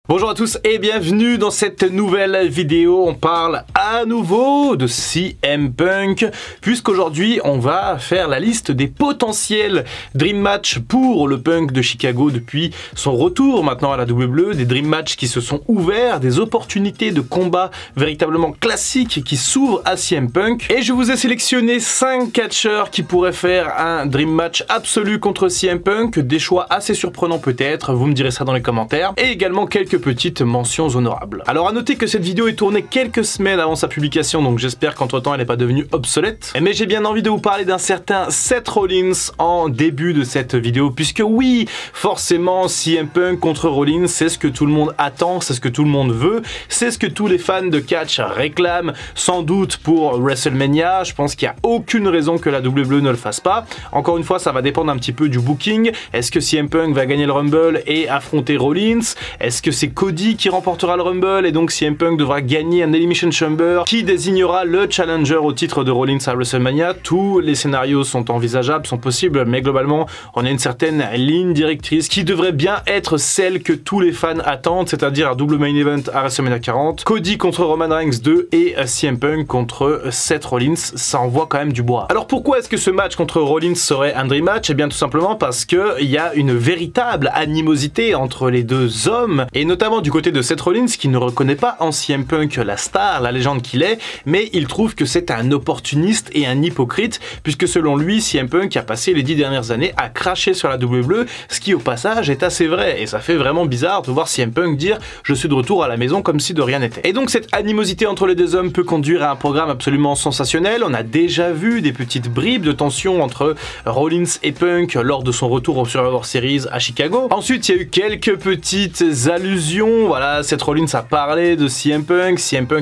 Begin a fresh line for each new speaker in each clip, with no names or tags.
Bonjour à tous et bienvenue dans cette nouvelle vidéo. On parle à nouveau de CM Punk puisqu'aujourd'hui on va faire la liste des potentiels Dream Match pour le Punk de Chicago depuis son retour maintenant à la WWE, des Dream Match qui se sont ouverts, des opportunités de combat véritablement classiques qui s'ouvrent à CM Punk, et je vous ai sélectionné 5 catcheurs qui pourraient faire un Dream Match absolu contre CM Punk, des choix assez surprenants peut-être, vous me direz ça dans les commentaires, et également quelques petites mentions honorables. Alors à noter que cette vidéo est tournée quelques semaines avant sa publication, donc j'espère qu'entre temps elle n'est pas devenue obsolète, mais j'ai bien envie de vous parler d'un certain Seth Rollins en début de cette vidéo, puisque oui, forcément CM Punk contre Rollins, c'est ce que tout le monde attend, c'est ce que tout le monde veut, c'est ce que tous les fans de catch réclament, sans doute pour WrestleMania. Je pense qu'il n'y a aucune raison que la WWE ne le fasse pas. Encore une fois, ça va dépendre un petit peu du booking. Est-ce que CM Punk va gagner le Rumble et affronter Rollins? Est-ce que c'est Cody qui remportera le Rumble et donc CM Punk devra gagner un Elimination Chamber qui désignera le challenger au titre de Rollins à WrestleMania? Tous les scénarios sont envisageables, sont possibles, mais globalement, on a une certaine ligne directrice qui devrait bien être celle que tous les fans attendent, c'est-à-dire un double main event à WrestleMania 40, Cody contre Roman Reigns 2 et CM Punk contre Seth Rollins. Ça envoie quand même du bois. Alors pourquoi est-ce que ce match contre Rollins serait un dream match? Eh bien tout simplement parce qu'il y a une véritable animosité entre les deux hommes, et notamment du côté de Seth Rollins qui ne reconnaît pas en CM Punk la star, la légende qu'il est, mais il trouve que c'est un opportuniste et un hypocrite, puisque selon lui, CM Punk a passé les 10 dernières années à cracher sur la WWE, ce qui au passage est assez vrai, et ça fait vraiment bizarre de voir CM Punk dire « je suis de retour à la maison » comme si de rien n'était. Et donc cette animosité entre les deux hommes peut conduire à un programme absolument sensationnel. On a déjà vu des petites bribes de tension entre Rollins et Punk lors de son retour au Survivor Series à Chicago. Ensuite, il y a eu quelques petites allusions. Voilà, Seth Rollins a parlé de CM Punk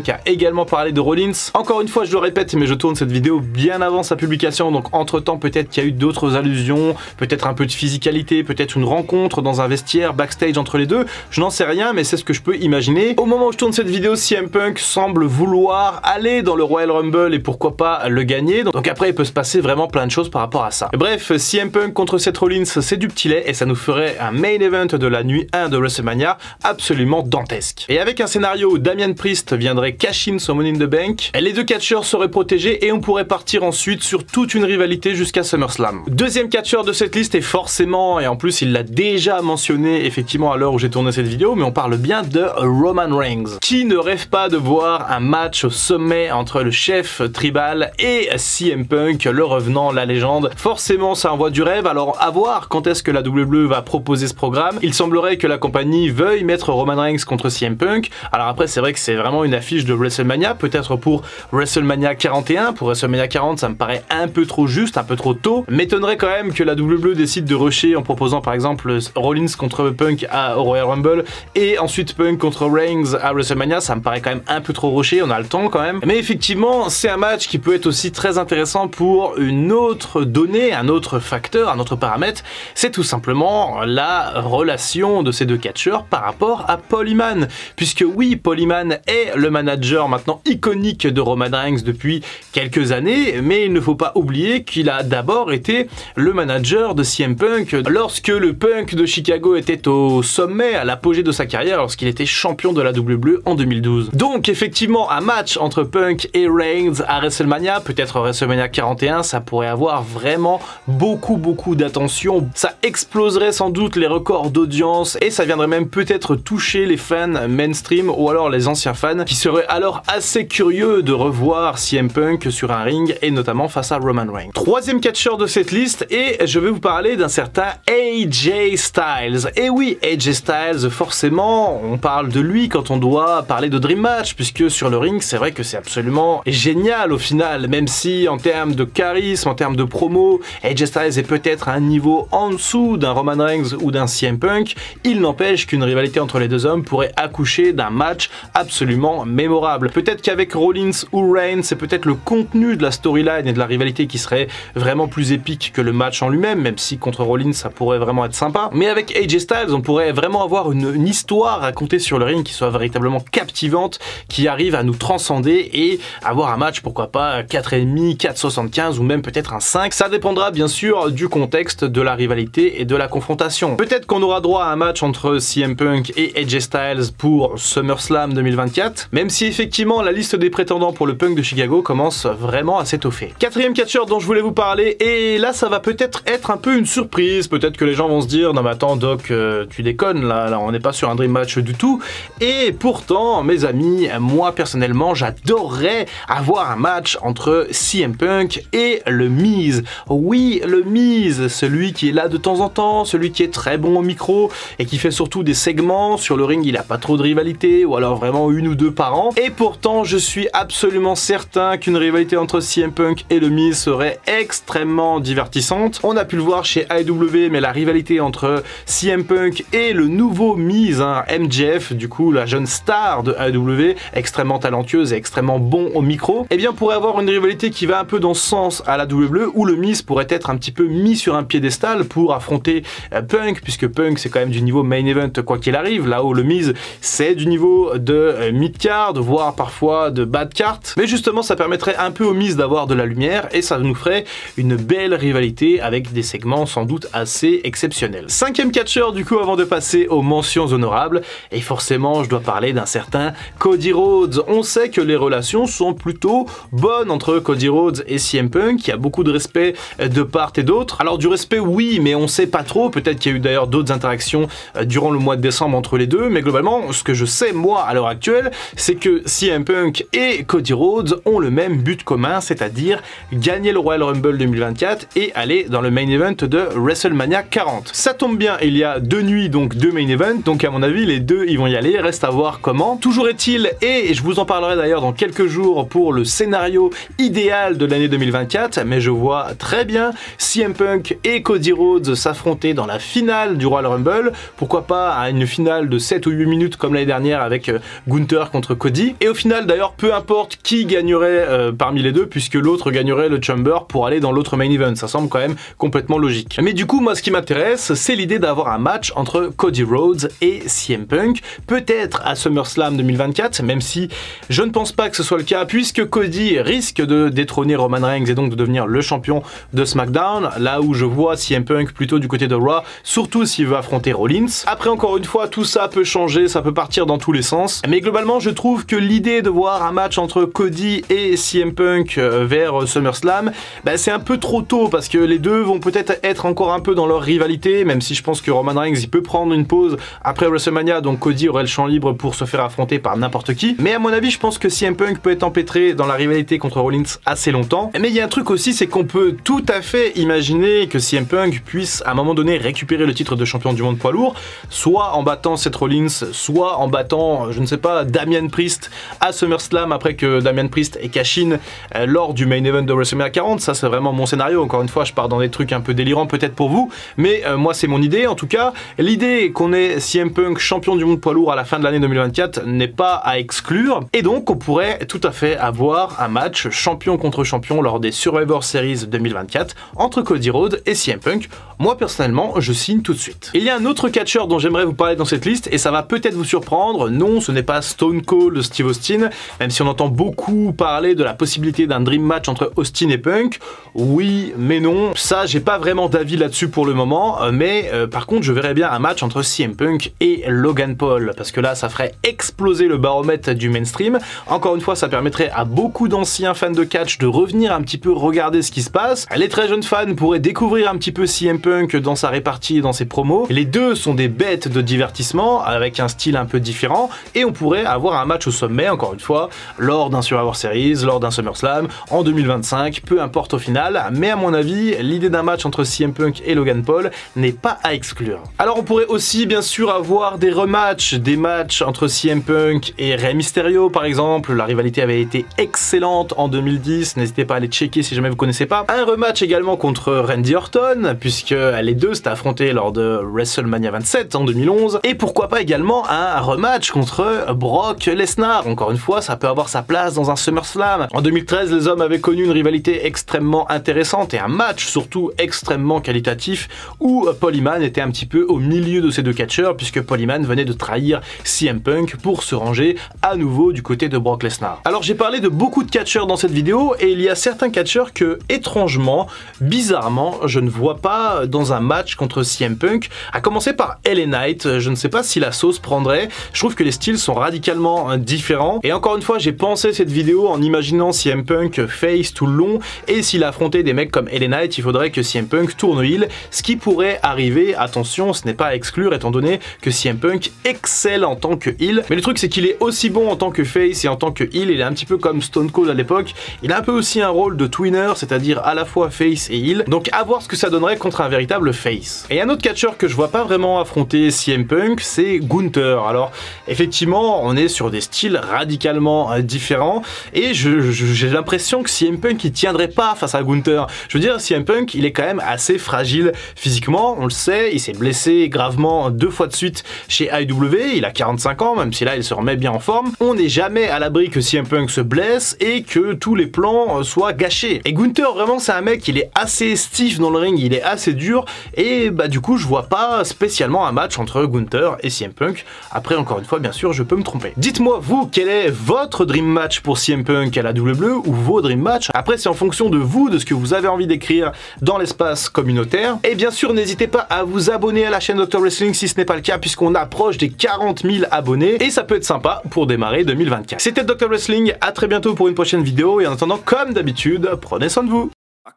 a également parlé de Rollins. Encore une fois, je le répète, mais je tourne cette vidéo bien avant sa publication, donc entre-temps, peut-être qu'il y a eu d'autres allusions, peut-être un peu de physicalité, peut-être une rencontre dans un vestiaire, backstage entre les deux. Je n'en sais rien, mais c'est ce que je peux imaginer. Au moment où je tourne cette vidéo, CM Punk semble vouloir aller dans le Royal Rumble et pourquoi pas le gagner. Donc après, il peut se passer vraiment plein de choses par rapport à ça. Bref, CM Punk contre Seth Rollins, c'est du petit lait et ça nous ferait un main event de la nuit 1 de WrestleMania absolument dantesque. Et avec un scénario où Damian Priest viendrait cash in son Money in the Bank, les deux catcheurs seraient protégés et on pourrait partir ensuite sur toute une rivalité jusqu'à SummerSlam. Deuxième catcheur de cette liste est forcément, et en plus il l'a déjà mentionné effectivement à l'heure où j'ai tourné cette vidéo, mais on parle bien de Roman Reigns. Qui ne rêve pas de voir un match au sommet entre le chef tribal et CM Punk, le revenant, la légende? Forcément ça envoie du rêve, alors à voir quand est-ce que la WWE va proposer ce programme. Il semblerait que la compagnie veuille mettre Roman Reigns contre CM Punk. Alors après c'est vrai que c'est vraiment une affiche de WrestleMania, peut-être pour WrestleMania 41, pour WrestleMania 40 ça me paraît un peu trop juste, un peu trop tôt. M'étonnerait quand même que la WWE décide de rusher en proposant par exemple Rollins contre Punk au Royal Rumble et ensuite Punk contre Reigns à WrestleMania. Ça me paraît quand même un peu trop rushé, on a le temps quand même. Mais effectivement c'est un match qui peut être aussi très intéressant pour une autre donnée, un autre facteur, un autre paramètre. C'est tout simplement la relation de ces deux catcheurs par rapport à Paul Heyman, puisque oui, Paul Heyman est le manager maintenant iconique de Roman Reigns depuis quelques années, mais il ne faut pas oublier qu'il a d'abord été le manager de CM Punk lorsque le Punk de Chicago était au sommet, à l'apogée de sa carrière, lorsqu'il était champion de la WWE en 2012. Donc effectivement, un match entre Punk et Reigns à WrestleMania, peut-être WrestleMania 41, ça pourrait avoir vraiment beaucoup d'attention. Ça exploserait sans doute les records d'audience et ça viendrait même peut-être toucher les fans mainstream ou alors les anciens fans qui seraient alors assez curieux de revoir CM Punk sur un ring et notamment face à Roman Reigns. Troisième catcheur de cette liste, et je vais vous parler d'un certain AJ Styles. Et oui, AJ Styles, forcément, on parle de lui quand on doit parler de Dream Match, puisque sur le ring, c'est vrai que c'est absolument génial au final, même si en termes de charisme, en termes de promo, AJ Styles est peut-être à un niveau en dessous d'un Roman Reigns ou d'un CM Punk, il n'empêche qu'une rivalité entre les deux hommes pourrait accoucher d'un match absolument mémorable. Peut-être qu'avec Rollins ou Reigns, c'est peut-être le contenu de la storyline et de la rivalité qui serait vraiment plus épique que le match en lui-même, même si contre Rollins ça pourrait vraiment être sympa. Mais avec AJ Styles, on pourrait vraiment avoir une histoire racontée sur le ring qui soit véritablement captivante, qui arrive à nous transcender et avoir un match, pourquoi pas 4,5, 4,75 ou même peut-être un 5. Ça dépendra bien sûr du contexte, de la rivalité et de la confrontation. Peut-être qu'on aura droit à un match entre CM Punk et AJ Styles pour SummerSlam 2024, même si effectivement la liste des prétendants pour le Punk de Chicago commence vraiment à s'étoffer. Quatrième catcheur dont je voulais vous parler, et là ça va peut-être être un peu une surprise, peut-être que les gens vont se dire non mais attends Doc, tu déconnes là on n'est pas sur un Dream Match du tout, et pourtant mes amis, moi personnellement j'adorerais avoir un match entre CM Punk et le Miz. Oui, le Miz, celui qui est là de temps en temps, celui qui est très bon au micro et qui fait surtout des segments. Sur le ring il a pas trop de rivalité, ou alors vraiment une ou deux par an, et pourtant je suis absolument certain qu'une rivalité entre CM Punk et le Miz serait extrêmement divertissante. On a pu le voir chez AEW, mais la rivalité entre CM Punk et le nouveau Miz, hein, MJF, du coup la jeune star de AEW, extrêmement talentueuse et extrêmement bon au micro, eh bien pourrait avoir une rivalité qui va un peu dans ce sens à la WWE, où le Miz pourrait être un petit peu mis sur un piédestal pour affronter Punk, puisque Punk c'est quand même du niveau main event quoi qu'il arrive, là où le Miz c'est du niveau de mid-card, voire parfois de bad-card, mais justement ça permettrait un peu au Miz d'avoir de la lumière, et ça nous ferait une belle rivalité avec des segments sans doute assez exceptionnels. Cinquième catcheur du coup avant de passer aux mentions honorables, et forcément je dois parler d'un certain Cody Rhodes. On sait que les relations sont plutôt bonnes entre Cody Rhodes et CM Punk, il y a beaucoup de respect de part et d'autre. Alors du respect oui, mais on sait pas trop, peut-être qu'il y a eu d'ailleurs d'autres interactions durant le mois de décembre entre les deux, mais globalement ce que je sais moi à l'heure actuelle, c'est que CM Punk et Cody Rhodes ont le même but commun, c'est-à-dire gagner le Royal Rumble 2024 et aller dans le main event de WrestleMania 40. Ça tombe bien, il y a deux nuits, donc deux main events, donc à mon avis les deux ils vont y aller, reste à voir comment. Toujours est-il, et je vous en parlerai d'ailleurs dans quelques jours pour le scénario idéal de l'année 2024, mais je vois très bien CM Punk et Cody Rhodes s'affronter dans la finale du Royal Rumble, pourquoi pas à une finale de 7 ou 8 minutes comme l'année dernière avec Gunther contre Cody, et au final d'ailleurs peu importe qui gagnerait parmi les deux, puisque l'autre gagnerait le Chamber pour aller dans l'autre main event, ça semble quand même complètement logique. Mais du coup moi ce qui m'intéresse c'est l'idée d'avoir un match entre Cody Rhodes et CM Punk, peut-être à SummerSlam 2024, même si je ne pense pas que ce soit le cas, puisque Cody risque de détrôner Roman Reigns et donc de devenir le champion de SmackDown, là où je vois CM Punk plutôt du côté de Raw, surtout s'il veut affronter Rollins. Après encore une fois tout ça peut changer, ça peut partir dans tous les sens, mais globalement je trouve que l'idée de voir un match entre Cody et CM Punk vers SummerSlam, bah, c'est un peu trop tôt, parce que les deux vont peut-être être encore un peu dans leur rivalité, même si je pense que Roman Reigns il peut prendre une pause après WrestleMania, donc Cody aurait le champ libre pour se faire affronter par n'importe qui, mais à mon avis je pense que CM Punk peut être empêtré dans la rivalité contre Rollins assez longtemps. Mais il y a un truc aussi, c'est qu'on peut tout à fait imaginer que CM Punk puisse à un moment donné récupérer le titre de champion du monde poids lourd, soit en battant Seth Rollins, soit en battant, je ne sais pas, Damian Priest à SummerSlam après que Damian Priest ait cash-in lors du main event de WrestleMania 40. Ça c'est vraiment mon scénario, encore une fois je pars dans des trucs un peu délirants peut-être pour vous, mais moi c'est mon idée. En tout cas l'idée qu'on ait CM Punk champion du monde poids lourd à la fin de l'année 2024 n'est pas à exclure, et donc on pourrait tout à fait avoir un match champion contre champion lors des Survivor Series 2024 entre Cody Rhodes et CM Punk. Moi personnellement je signe tout de suite. Il y a un autre catcheur dont j'aimerais vous parler dans cette liste, et ça va peut-être vous surprendre. Non, ce n'est pas Stone Cold Steve Austin, même si on entend beaucoup parler de la possibilité d'un dream match entre Austin et Punk. Oui mais non, ça j'ai pas vraiment d'avis là-dessus pour le moment, mais par contre je verrais bien un match entre CM Punk et Logan Paul, parce que là ça ferait exploser le baromètre du mainstream. Encore une fois ça permettrait à beaucoup d'anciens fans de catch de revenir un petit peu regarder ce qui se passe. Les très jeunes fans pourraient découvrir un petit peu CM Punk dans sa répartie et dans ses promos. Les deux sont des bêtes de divertissement avec un style un peu différent, et on pourrait avoir un match au sommet, encore une fois, lors d'un Survivor Series, lors d'un SummerSlam, en 2025, peu importe au final, mais à mon avis, l'idée d'un match entre CM Punk et Logan Paul n'est pas à exclure. Alors on pourrait aussi bien sûr avoir des rematchs, des matchs entre CM Punk et Rey Mysterio par exemple. La rivalité avait été excellente en 2010, n'hésitez pas à aller checker si jamais vous connaissez pas. Un rematch également contre Randy Orton, puisque les deux s'étaient affrontés lors de WrestleMania 27 en 2011, et pourquoi pas également un rematch contre Brock Lesnar. Encore une fois, ça peut avoir sa place dans un SummerSlam. En 2013, les hommes avaient connu une rivalité extrêmement intéressante et un match surtout extrêmement qualitatif où Paul Heyman était un petit peu au milieu de ces deux catcheurs, puisque Paul Heyman venait de trahir CM Punk pour se ranger à nouveau du côté de Brock Lesnar. Alors j'ai parlé de beaucoup de catcheurs dans cette vidéo, et il y a certains catcheurs que, étrangement, bizarrement, je ne vois pas dans un match contre CM Punk, à commencer par LA Knight. Je ne sais sais pas si la sauce prendrait. Je trouve que les styles sont radicalement différents. Et encore une fois, j'ai pensé cette vidéo en imaginant CM Punk face tout le long, et s'il affrontait des mecs comme LA Knight, il faudrait que CM Punk tourne heel, ce qui pourrait arriver. Attention, ce n'est pas à exclure étant donné que CM Punk excelle en tant que heel. Mais le truc, c'est qu'il est aussi bon en tant que face et en tant que heel. Il est un petit peu comme Stone Cold à l'époque. Il a un peu aussi un rôle de twinner, c'est-à-dire à la fois face et heel. Donc à voir ce que ça donnerait contre un véritable face. Et un autre catcheur que je vois pas vraiment affronter CM Punk, c'est Gunther. Alors effectivement, on est sur des styles radicalement différents, et j'ai l'impression que CM Punk il tiendrait pas face à Gunther. Je veux dire, CM Punk il est quand même assez fragile physiquement, on le sait, il s'est blessé gravement 2 fois de suite chez AEW, il a 45 ans, même si là il se remet bien en forme. On n'est jamais à l'abri que CM Punk se blesse et que tous les plans soient gâchés. Et Gunther, vraiment, c'est un mec, il est assez stiff dans le ring, il est assez dur, et bah du coup je vois pas spécialement un match entre Gunther et CM Punk. Après, encore une fois, bien sûr, je peux me tromper. Dites-moi, vous, quel est votre dream match pour CM Punk à la WWE, ou vos dream match? Après, c'est en fonction de vous, de ce que vous avez envie d'écrire dans l'espace communautaire. Et bien sûr, n'hésitez pas à vous abonner à la chaîne Dr Wrestling si ce n'est pas le cas, puisqu'on approche des 40 000 abonnés, et ça peut être sympa pour démarrer 2024. C'était Dr Wrestling, à très bientôt pour une prochaine vidéo, et en attendant, comme d'habitude, prenez soin de vous.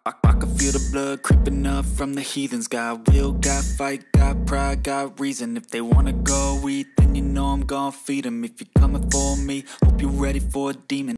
I can feel the blood creeping up from the heathens. Got will, got fight, got pride, got reason. If they wanna go eat, then you know I'm gon' feed them. If you're coming for me, hope you're ready for a demon.